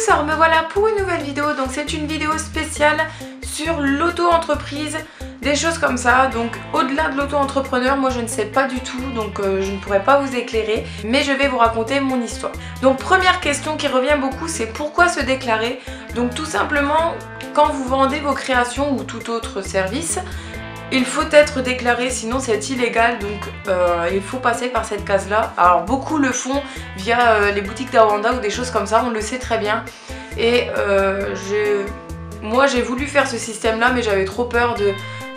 tous, alors me voilà pour une nouvelle vidéo. Donc c'est une vidéo spéciale sur l'auto-entreprise, des choses comme ça. Donc au-delà de l'auto-entrepreneur, moi je ne sais pas du tout, donc je ne pourrais pas vous éclairer, mais je vais vous raconter mon histoire. Donc première question qui revient beaucoup, c'est pourquoi se déclarer? Donc tout simplement, quand vous vendez vos créations ou tout autre service, il faut être déclaré, sinon c'est illégal, donc il faut passer par cette case là. Alors beaucoup le font via les boutiques d'Awanda ou des choses comme ça, on le sait très bien. Et moi j'ai voulu faire ce système là, mais j'avais trop peur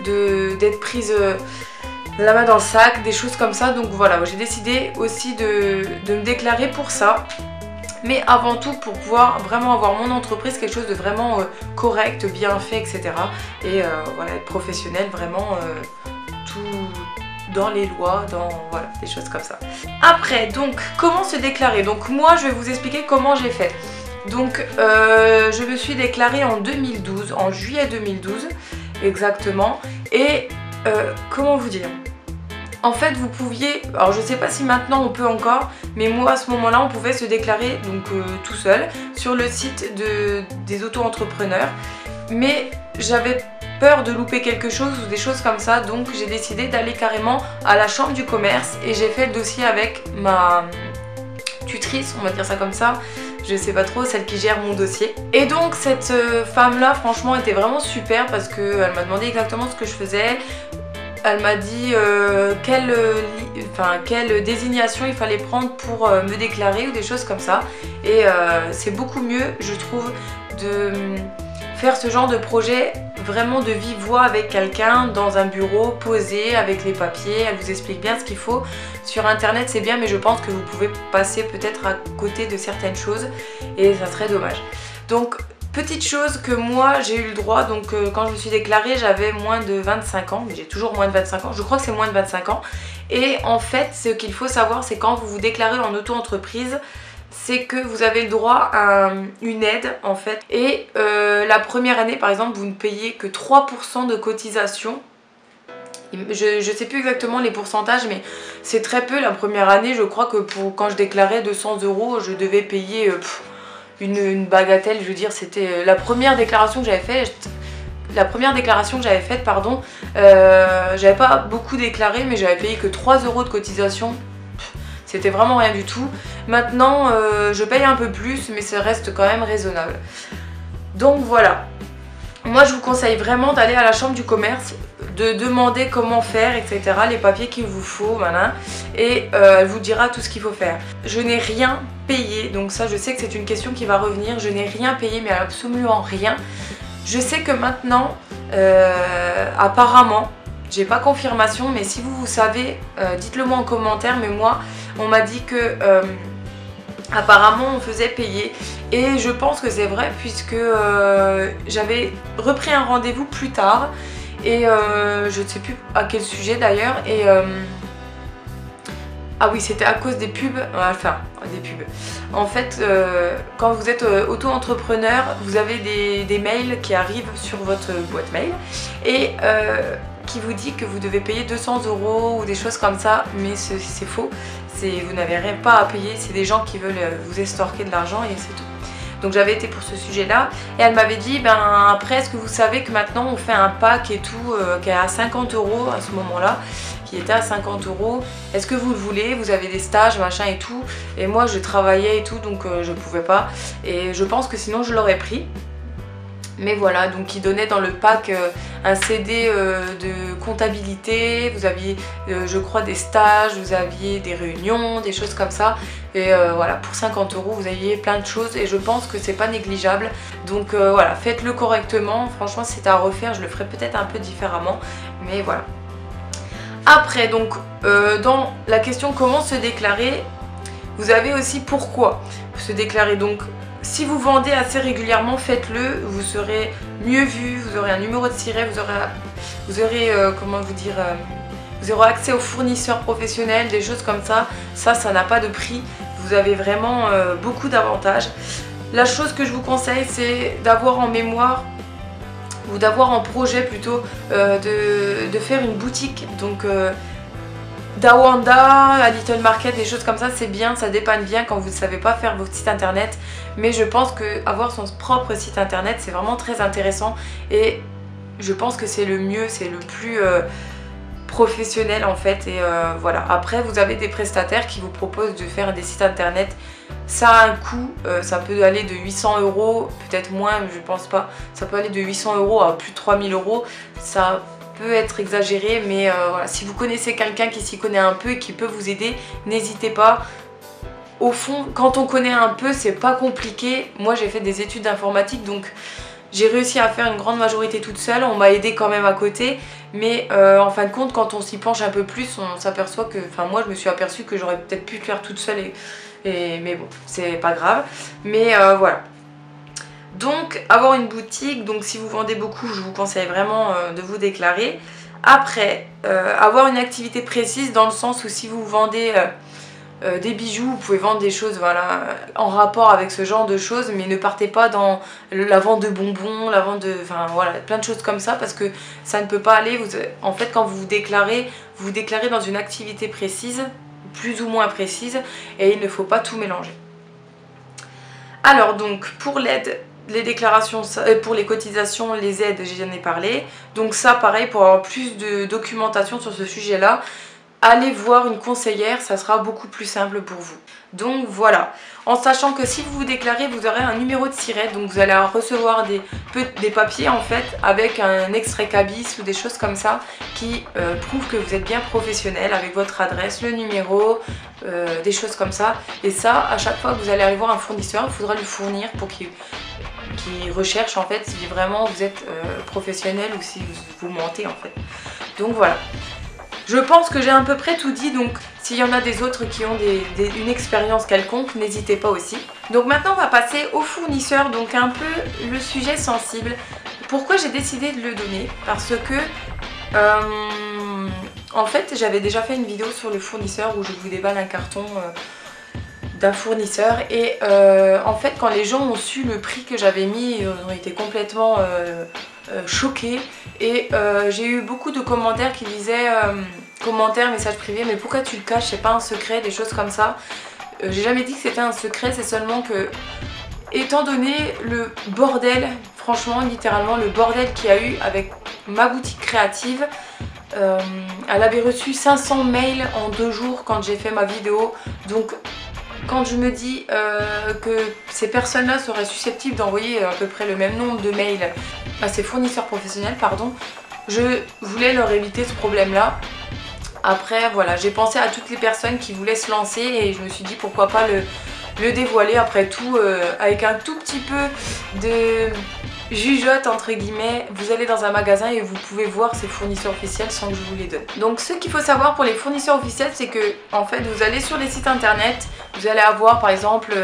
d'être prise la main dans le sac, des choses comme ça. Donc voilà, j'ai décidé aussi de me déclarer pour ça. Mais avant tout pour pouvoir vraiment avoir mon entreprise, quelque chose de vraiment correct, bien fait, etc. Et voilà, être professionnel, vraiment tout dans les lois, voilà, des choses comme ça. Après, donc, comment se déclarer? Donc moi, je vais vous expliquer comment j'ai fait. Donc, je me suis déclarée en 2012, en juillet 2012, exactement. Et comment vous dire? En fait, vous pouviez, alors je sais pas si maintenant on peut encore, mais moi à ce moment-là on pouvait se déclarer donc tout seul sur le site des auto-entrepreneurs, mais j'avais peur de louper quelque chose ou des choses comme ça, donc j'ai décidé d'aller carrément à la chambre du commerce et j'ai fait le dossier avec ma tutrice, on va dire ça comme ça, je sais pas trop, celle qui gère mon dossier. Et donc cette femme là franchement était vraiment super parce qu'elle m'a demandé exactement ce que je faisais. Elle m'a dit quelle désignation il fallait prendre pour me déclarer ou des choses comme ça. Et c'est beaucoup mieux, je trouve, de faire ce genre de projet vraiment de vive voix avec quelqu'un dans un bureau posé avec les papiers. Elle vous explique bien ce qu'il faut. Sur internet c'est bien, mais je pense que vous pouvez passer peut-être à côté de certaines choses et ça serait dommage. Donc petite chose que moi j'ai eu le droit, donc quand je me suis déclarée j'avais moins de 25 ans, mais j'ai toujours moins de 25 ans, je crois que c'est moins de 25 ans. Et en fait ce qu'il faut savoir, c'est quand vous vous déclarez en auto-entreprise, c'est que vous avez le droit à une aide en fait. Et la première année par exemple vous ne payez que 3% de cotisation. Je sais plus exactement les pourcentages, mais c'est très peu. La première année je crois que quand je déclarais 200 € je devais payer une bagatelle, je veux dire, c'était la première déclaration que j'avais faite. Pardon, j'avais pas beaucoup déclaré, mais j'avais payé que 3 € de cotisation. C'était vraiment rien du tout. Maintenant, je paye un peu plus, mais ça reste quand même raisonnable. Donc voilà. Moi, je vous conseille vraiment d'aller à la chambre du commerce, de demander comment faire, etc. Les papiers qu'il vous faut, voilà. Et elle vous dira tout ce qu'il faut faire. Je n'ai rien payé, donc ça, je sais que c'est une question qui va revenir. Je n'ai rien payé, mais absolument rien. Je sais que maintenant, apparemment, j'ai pas confirmation, mais si vous savez, dites-le moi en commentaire. Mais moi, on m'a dit que apparemment on faisait payer, et je pense que c'est vrai puisque j'avais repris un rendez-vous plus tard et je ne sais plus à quel sujet d'ailleurs. Et ah oui, c'était à cause des pubs, enfin des pubs. En fait, quand vous êtes auto-entrepreneur, vous avez des mails qui arrivent sur votre boîte mail et qui vous dit que vous devez payer 200 € ou des choses comme ça, mais c'est faux. Vous n'avez rien pas à payer, c'est des gens qui veulent vous estorquer de l'argent et c'est tout. Donc j'avais été pour ce sujet là et elle m'avait dit, ben après est-ce que vous savez que maintenant on fait un pack et tout qui est à 50 € à ce moment là, qui était à 50 €, est-ce que vous le voulez, vous avez des stages machin et tout, et moi je travaillais et tout, donc je pouvais pas, et je pense que sinon je l'aurais pris. Mais voilà, donc ils donnaient dans le pack un CD de comptabilité, vous aviez je crois des stages, vous aviez des réunions, des choses comme ça. Et voilà, pour 50 € vous aviez plein de choses et je pense que c'est pas négligeable. Donc voilà, faites-le correctement, franchement si c'est à refaire je le ferai peut-être un peu différemment, mais voilà. Après donc dans la question comment se déclarer, vous avez aussi pourquoi se déclarer. Donc si vous vendez assez régulièrement, faites-le, vous serez mieux vu, vous aurez un numéro de siret, vous aurez comment vous dire, vous aurez accès aux fournisseurs professionnels, des choses comme ça. Ça n'a pas de prix, vous avez vraiment beaucoup d'avantages. La chose que je vous conseille, c'est d'avoir en mémoire, ou d'avoir en projet plutôt, de faire une boutique. Donc d'Awanda, à Little Market, des choses comme ça, c'est bien, ça dépanne bien quand vous ne savez pas faire votre site internet. Mais je pense qu'avoir son propre site internet, c'est vraiment très intéressant. Et je pense que c'est le mieux, c'est le plus professionnel en fait. Et voilà. Après, vous avez des prestataires qui vous proposent de faire des sites internet. Ça a un coût, ça peut aller de 800 €, peut-être moins, je pense pas. Ça peut aller de 800 € à plus de 3000 €. Ça peut être exagéré, mais voilà. Si vous connaissez quelqu'un qui s'y connaît un peu et qui peut vous aider, n'hésitez pas. Au fond, quand on connaît un peu, c'est pas compliqué. Moi, j'ai fait des études d'informatique, donc j'ai réussi à faire une grande majorité toute seule. On m'a aidé quand même à côté, mais en fin de compte, quand on s'y penche un peu plus, on s'aperçoit que, enfin moi, je me suis aperçue que j'aurais peut-être pu le faire toute seule, mais bon, c'est pas grave. Mais voilà. Donc, avoir une boutique, donc si vous vendez beaucoup, je vous conseille vraiment de vous déclarer. Après, avoir une activité précise dans le sens où si vous vendez des bijoux, vous pouvez vendre des choses voilà, en rapport avec ce genre de choses, mais ne partez pas dans la vente de bonbons, la vente de... Enfin voilà, plein de choses comme ça, parce que ça ne peut pas aller. En fait, quand vous vous déclarez dans une activité précise, plus ou moins précise, et il ne faut pas tout mélanger. Alors donc, pour l'aide, les déclarations, pour les cotisations, les aides, j'en ai parlé. Donc ça, pareil, pour avoir plus de documentation sur ce sujet-là, allez voir une conseillère, ça sera beaucoup plus simple pour vous. Donc voilà, en sachant que si vous vous déclarez, vous aurez un numéro de SIRET, donc vous allez recevoir des papiers en fait avec un extrait cabis ou des choses comme ça qui prouvent que vous êtes bien professionnel avec votre adresse, le numéro, des choses comme ça. Et ça, à chaque fois que vous allez aller voir un fournisseur, il faudra lui fournir pour qu'il recherche en fait si vraiment vous êtes professionnel ou si vous mentez en fait. Donc voilà. Je pense que j'ai à peu près tout dit, donc s'il y en a des autres qui ont une expérience quelconque, n'hésitez pas aussi. Donc maintenant on va passer aux fournisseurs, donc un peu le sujet sensible. Pourquoi j'ai décidé de le donner? Parce que en fait j'avais déjà fait une vidéo sur le fournisseur où je vous déballe un carton d'un fournisseur et en fait quand les gens ont su le prix que j'avais mis, ils ont été complètement choqués et j'ai eu beaucoup de commentaires qui disaient commentaires, messages privés, mais pourquoi tu le caches, c'est pas un secret, des choses comme ça. J'ai jamais dit que c'était un secret, c'est seulement que étant donné le bordel, franchement littéralement le bordel qu'il y a eu avec ma boutique créative, elle avait reçu 500 mails en 2 jours quand j'ai fait ma vidéo. Donc quand je me dis que ces personnes-là seraient susceptibles d'envoyer à peu près le même nombre de mails à ces fournisseurs professionnels, pardon, je voulais leur éviter ce problème-là. Après, voilà, j'ai pensé à toutes les personnes qui voulaient se lancer et je me suis dit pourquoi pas le dévoiler après tout, avec un tout petit peu de jugeote entre guillemets. Vous allez dans un magasin et vous pouvez voir ces fournisseurs officiels sans que je vous les donne. Donc ce qu'il faut savoir pour les fournisseurs officiels, c'est que en fait vous allez sur les sites internet, vous allez avoir par exemple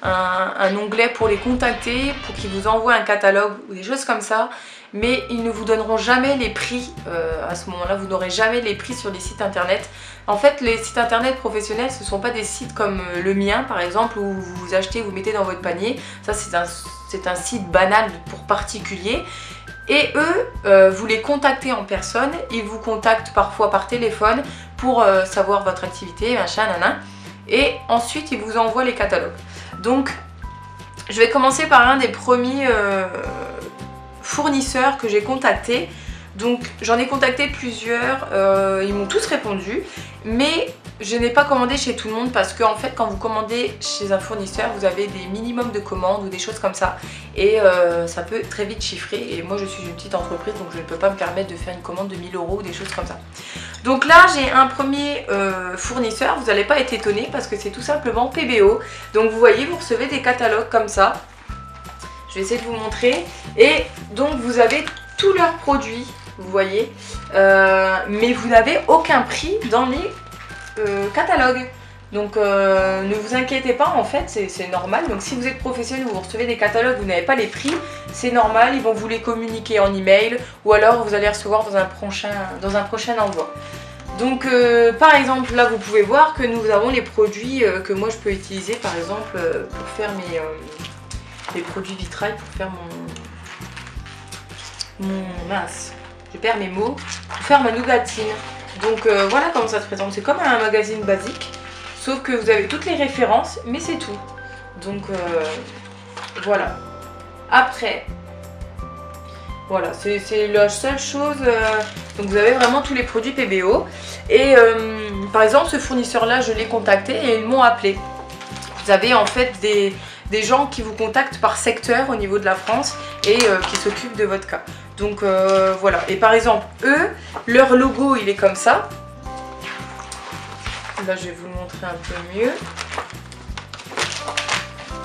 un onglet pour les contacter, pour qu'ils vous envoient un catalogue ou des choses comme ça, mais ils ne vous donneront jamais les prix. À ce moment là vous n'aurez jamais les prix sur les sites internet. En fait les sites internet professionnels ce ne sont pas des sites comme le mien par exemple où vous achetez, vous mettez dans votre panier. Ça c'est un site banal pour particuliers. Et eux, vous les contactez en personne, ils vous contactent parfois par téléphone pour savoir votre activité, machin, nana. Et ensuite, ils vous envoient les catalogues. Donc, je vais commencer par un des premiers fournisseurs que j'ai contacté. Donc, j'en ai contacté plusieurs, ils m'ont tous répondu. Mais je n'ai pas commandé chez tout le monde parce que en fait quand vous commandez chez un fournisseur vous avez des minimums de commandes ou des choses comme ça et ça peut très vite chiffrer et moi je suis une petite entreprise donc je ne peux pas me permettre de faire une commande de 1000 € ou des choses comme ça. Donc là j'ai un premier fournisseur, vous n'allez pas être étonné parce que c'est tout simplement PBO. Donc vous voyez vous recevez des catalogues comme ça, je vais essayer de vous montrer et donc vous avez tous leurs produits, vous voyez, mais vous n'avez aucun prix dans les catalogue. Donc ne vous inquiétez pas, en fait c'est normal. Donc si vous êtes professionnel, vous recevez des catalogues, vous n'avez pas les prix, c'est normal, ils vont vous les communiquer en email ou alors vous allez recevoir dans un prochain envoi. Donc par exemple là vous pouvez voir que nous avons les produits que moi je peux utiliser par exemple pour faire mes produits vitrail, pour faire mince, je perds mes mots, pour faire ma nougatine. Donc voilà comment ça se présente, c'est comme un magazine basique, sauf que vous avez toutes les références, mais c'est tout. Donc voilà. Après, voilà, c'est la seule chose. Donc vous avez vraiment tous les produits PBO. Et par exemple, ce fournisseur-là, je l'ai contacté et ils m'ont appelé. Vous avez en fait des gens qui vous contactent par secteur au niveau de la France et qui s'occupent de votre cas. Donc voilà, et par exemple eux, leur logo il est comme ça. Là je vais vous le montrer un peu mieux.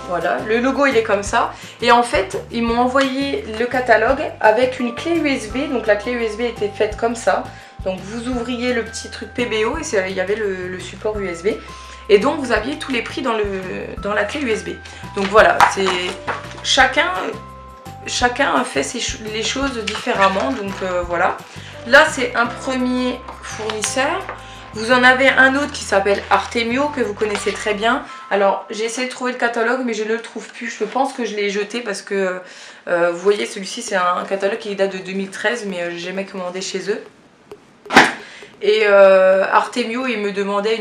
Voilà, le logo il est comme ça. Et en fait ils m'ont envoyé le catalogue avec une clé USB. Donc la clé USB était faite comme ça. Donc vous ouvriez le petit truc PBO et il y avait le support USB. Et donc vous aviez tous les prix dans la clé USB. Donc voilà, c'est chacun fait les choses différemment, donc voilà. Là c'est un premier fournisseur. Vous en avez un autre qui s'appelle Artemio, que vous connaissez très bien. Alors j'ai essayé de trouver le catalogue mais je ne le trouve plus. Je pense que je l'ai jeté parce que vous voyez, celui-ci c'est un catalogue qui date de 2013 mais j'ai jamais commandé chez eux. Et Artemio il me demandait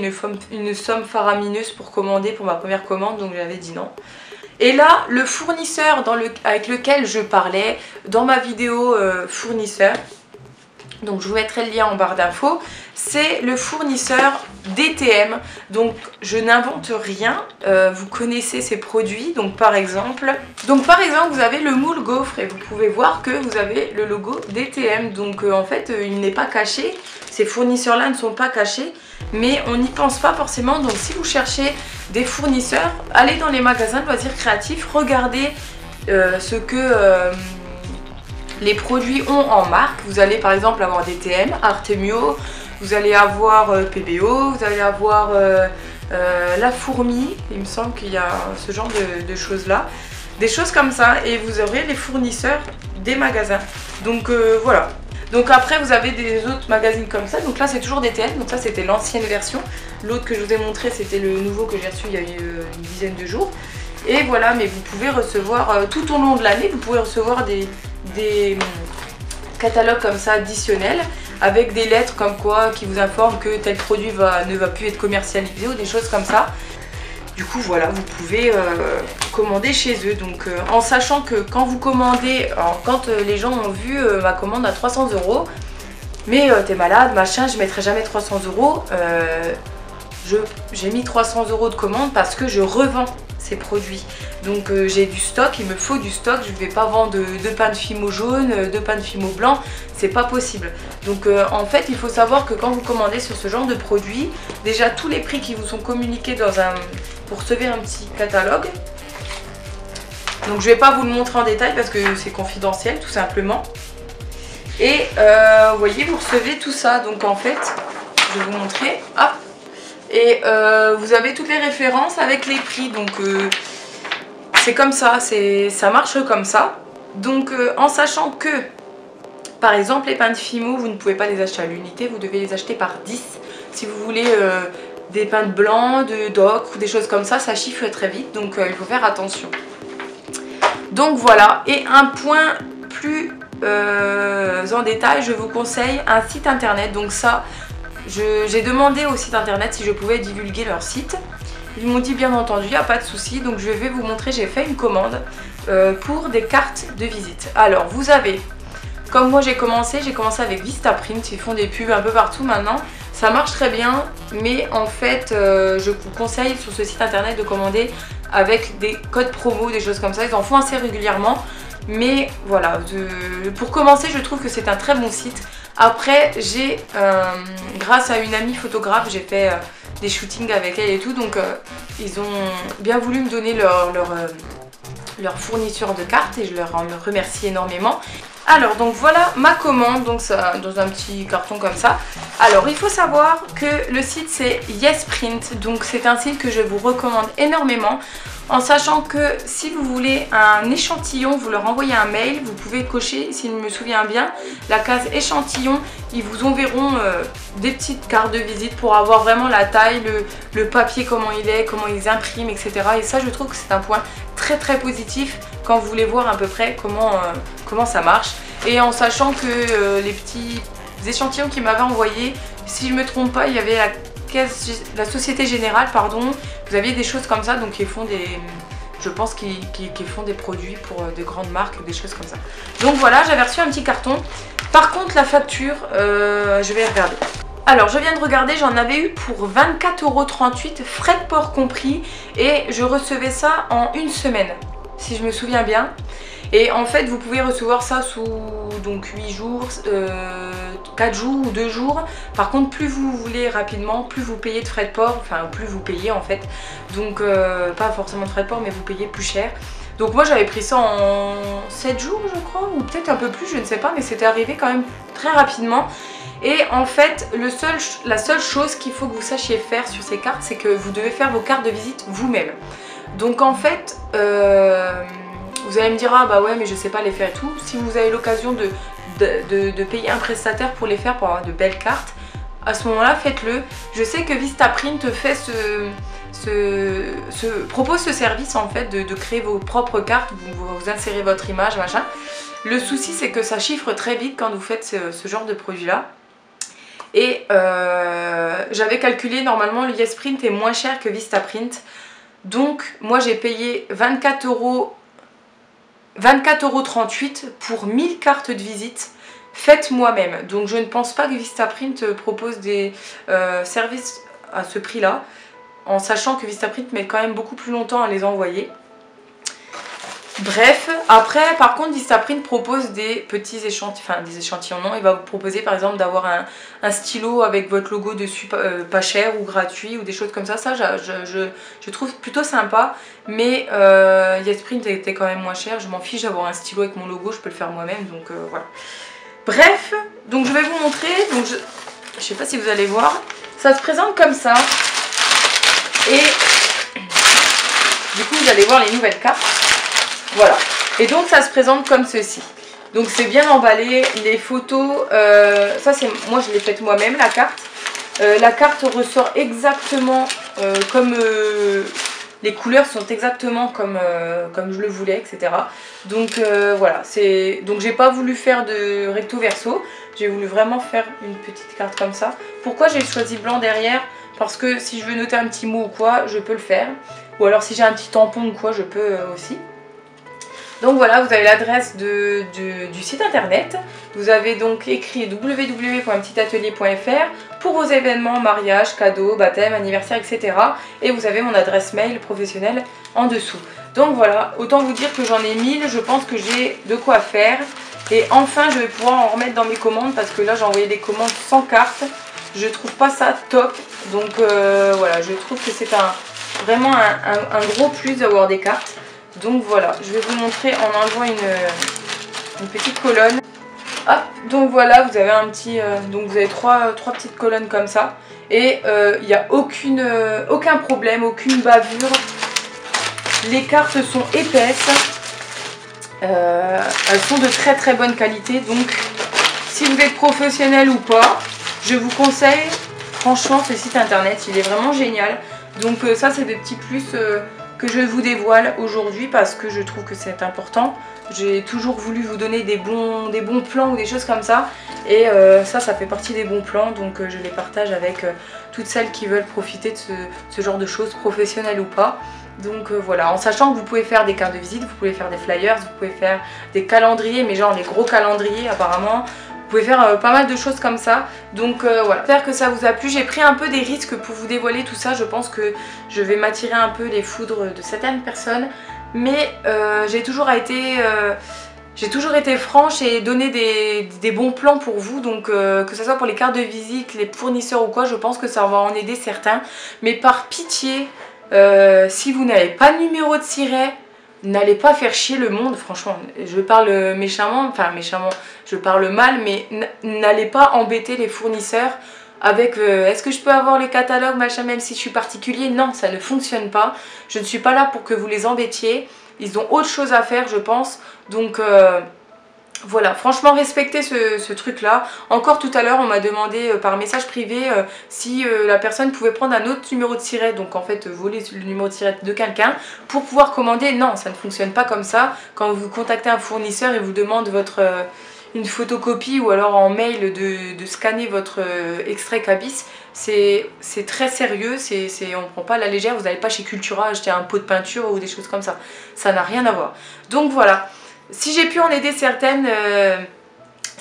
une somme faramineuse pour commander pour ma première commande, donc j'avais dit non. Et là, le fournisseur avec lequel je parlais dans ma vidéo fournisseur, donc je vous mettrai le lien en barre d'infos, c'est le fournisseur DTM. Donc je n'invente rien, vous connaissez ces produits. Donc par exemple vous avez le moule gaufre et vous pouvez voir que vous avez le logo DTM. Donc en fait il n'est pas caché, ces fournisseurs là ne sont pas cachés, mais on n'y pense pas forcément. Donc si vous cherchez des fournisseurs, allez dans les magasins de loisirs créatifs, regardez ce que les produits ont en marque. Vous allez par exemple avoir DTM, Artemio, vous allez avoir PBO, vous allez avoir la fourmi, il me semble qu'il y a ce genre de choses là, des choses comme ça, et vous aurez les fournisseurs des magasins. Donc voilà. Donc après vous avez des autres magazines comme ça, donc là c'est toujours DTM, donc ça c'était l'ancienne version. L'autre que je vous ai montré c'était le nouveau que j'ai reçu il y a une dizaine de jours. Et voilà, mais vous pouvez recevoir tout au long de l'année, vous pouvez recevoir des catalogues comme ça additionnels avec des lettres comme quoi qui vous informent que tel produit ne va plus être commercialisé ou des choses comme ça. Du coup voilà, vous pouvez commander chez eux. Donc en sachant que quand vous commandez, alors, quand les gens ont vu ma commande à 300 €, mais t'es malade, machin, je mettrai jamais 300 €. J'ai mis 300 € de commande parce que je revends ces produits. Donc j'ai du stock, il me faut du stock, je ne vais pas vendre deux pains de fimo jaune, deux pains de fimo blanc, c'est pas possible. Donc en fait il faut savoir que quand vous commandez sur ce genre de produit, déjà tous les prix qui vous sont communiqués vous recevez un petit catalogue. Donc je vais pas vous le montrer en détail parce que c'est confidentiel tout simplement. Et vous voyez, vous recevez tout ça. Donc en fait, je vais vous montrer, hop. Et vous avez toutes les références avec les prix, donc c'est comme ça, ça marche comme ça. Donc en sachant que, par exemple, les pains de fimo, vous ne pouvez pas les acheter à l'unité, vous devez les acheter par 10. Si vous voulez des pains de blanc, d'ocre ou des choses comme ça chiffre très vite, donc il faut faire attention. Donc voilà, et un point plus en détail, je vous conseille un site internet. Donc ça, j'ai demandé au site internet si je pouvais divulguer leur site. Ils m'ont dit bien entendu, il n'y a pas de souci. Donc je vais vous montrer, j'ai fait une commande pour des cartes de visite. Alors vous avez, comme moi j'ai commencé avec Vistaprint, ils font des pubs un peu partout maintenant. Ça marche très bien, mais en fait je vous conseille sur ce site internet de commander avec des codes promo, des choses comme ça. Ils en font assez régulièrement. Mais voilà, pour commencer je trouve que c'est un très bon site. Après j'ai, grâce à une amie photographe, j'ai fait des shootings avec elle et tout. Donc ils ont bien voulu me donner leur fourniture de cartes et je leur en remercie énormément. Alors donc voilà ma commande, donc ça, dans un petit carton comme ça. Alors il faut savoir que le site c'est Yesprint, donc c'est un site que je vous recommande énormément. En sachant que si vous voulez un échantillon, vous leur envoyez un mail, vous pouvez cocher, s'il me souvient bien, la case échantillon. Ils vous enverront des petites cartes de visite pour avoir vraiment la taille, le papier comment il est, comment ils impriment, etc. Et ça je trouve que c'est un point très très positif quand vous voulez voir à peu près comment ça marche. Et en sachant que les petits échantillons qu'ils m'avaient envoyés, si je me trompe pas, il y avait la Société Générale, pardon. Vous aviez des choses comme ça, donc ils font des... Je pense qu'ils font des produits pour des grandes marques, des choses comme ça. Donc voilà, j'avais reçu un petit carton. Par contre, la facture, je vais regarder. Alors, je viens de regarder, j'en avais eu pour 24,38 €, frais de port compris. Et je recevais ça en une semaine, si je me souviens bien. Et en fait, vous pouvez recevoir ça sous donc 8 jours, 4 jours ou 2 jours. Par contre, plus vous voulez rapidement, plus vous payez de frais de port. Enfin, plus vous payez en fait. Donc, pas forcément de frais de port, mais vous payez plus cher. Donc moi, j'avais pris ça en 7 jours, je crois. Ou peut-être un peu plus, je ne sais pas. Mais c'était arrivé quand même très rapidement. Et en fait, la seule chose qu'il faut que vous sachiez faire sur ces cartes, c'est que vous devez faire vos cartes de visite vous-même. Donc en fait... vous allez me dire, ah bah ouais mais je sais pas les faire et tout. Si vous avez l'occasion de payer un prestataire pour les faire, pour avoir de belles cartes, à ce moment là faites-le. Je sais que Vistaprint fait propose ce service en fait de créer vos propres cartes. Vous insérez votre image machin. Le souci c'est que ça chiffre très vite quand vous faites ce genre de produit là. Et j'avais calculé, normalement le Yesprint est moins cher que Vistaprint. Donc moi j'ai payé 24,38 € pour 1000 cartes de visite faites moi-même. Donc je ne pense pas que Vistaprint propose des services à ce prix là, en sachant que Vistaprint met quand même beaucoup plus longtemps à les envoyer. Bref, après par contre Vistaprint propose des petits échantillons, enfin des échantillons non, il va vous proposer par exemple d'avoir un stylo avec votre logo dessus pas cher ou gratuit ou des choses comme ça. Ça je trouve plutôt sympa, mais Yesprint était quand même moins cher. Je m'en fiche d'avoir un stylo avec mon logo, je peux le faire moi-même, donc voilà. Bref, donc je vais vous montrer, donc je sais pas si vous allez voir, ça se présente comme ça et du coup vous allez voir les nouvelles cartes. Voilà, et donc ça se présente comme ceci. Donc c'est bien emballé, les photos, ça c'est moi je l'ai faite moi-même la carte. La carte ressort exactement comme les couleurs sont exactement comme je le voulais, etc. Donc voilà, donc j'ai pas voulu faire de recto verso, j'ai voulu vraiment faire une petite carte comme ça. Pourquoi j'ai choisi blanc derrière? Parce que si je veux noter un petit mot ou quoi, je peux le faire. Ou alors si j'ai un petit tampon ou quoi, je peux aussi. Donc voilà, vous avez l'adresse du site internet. Vous avez donc écrit www.petitatelier.fr pour vos événements, mariage, cadeaux, baptême, anniversaire, etc. Et vous avez mon adresse mail professionnelle en dessous. Donc voilà, autant vous dire que j'en ai 1000, je pense que j'ai de quoi faire. Et enfin, je vais pouvoir en remettre dans mes commandes parce que là, j'ai envoyé des commandes sans carte. Je trouve pas ça top. Donc voilà, je trouve que c'est vraiment un gros plus d'avoir des cartes. Donc voilà, je vais vous montrer en enlevant une petite colonne. Hop, donc voilà, vous avez un petit, donc vous avez trois petites colonnes comme ça. Et il n'y a aucun problème, aucune bavure. Les cartes sont épaisses. Elles sont de très très bonne qualité. Donc si vous êtes professionnel ou pas, je vous conseille franchement ce site internet. Il est vraiment génial. Donc ça c'est des petits plus... que je vous dévoile aujourd'hui parce que je trouve que c'est important. J'ai toujours voulu vous donner des bons plans ou des choses comme ça. Et ça fait partie des bons plans. Donc je les partage avec toutes celles qui veulent profiter de ce genre de choses, professionnelles ou pas. Donc voilà, en sachant que vous pouvez faire des cartes de visite, vous pouvez faire des flyers, vous pouvez faire des calendriers, mais genre les gros calendriers apparemment. Vous pouvez faire pas mal de choses comme ça. Donc voilà, j'espère que ça vous a plu. J'ai pris un peu des risques pour vous dévoiler tout ça. Je pense que je vais m'attirer un peu les foudres de certaines personnes. Mais j'ai toujours été franche et donné des bons plans pour vous. Donc que ce soit pour les cartes de visite, les fournisseurs ou quoi, je pense que ça va en aider certains. Mais par pitié, si vous n'avez pas de numéro de siret, n'allez pas faire chier le monde, franchement. Je parle méchamment, enfin méchamment, je parle mal, mais n'allez pas embêter les fournisseurs avec est-ce que je peux avoir le catalogue, machin, même si je suis particulier. Non, ça ne fonctionne pas. Je ne suis pas là pour que vous les embêtiez. Ils ont autre chose à faire, je pense. Donc voilà, franchement respectez ce truc là. Encore tout à l'heure on m'a demandé par message privé si la personne pouvait prendre un autre numéro de siret. Donc en fait voler le numéro de siret de quelqu'un pour pouvoir commander. Non, ça ne fonctionne pas comme ça. Quand vous contactez un fournisseur et vous demande une photocopie ou alors en mail de scanner votre extrait Cabis. C'est très sérieux, on ne prend pas à la légère, vous n'allez pas chez Cultura acheter un pot de peinture ou des choses comme ça. Ça n'a rien à voir. Donc voilà, si j'ai pu en aider certaines,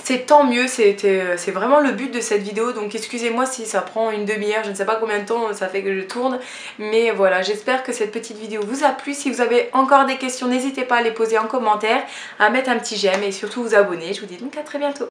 c'est tant mieux, c'est vraiment le but de cette vidéo. Donc excusez-moi si ça prend une demi-heure, je ne sais pas combien de temps ça fait que je tourne. Mais voilà, j'espère que cette petite vidéo vous a plu. Si vous avez encore des questions, n'hésitez pas à les poser en commentaire, à mettre un petit j'aime et surtout vous abonner. Je vous dis donc à très bientôt.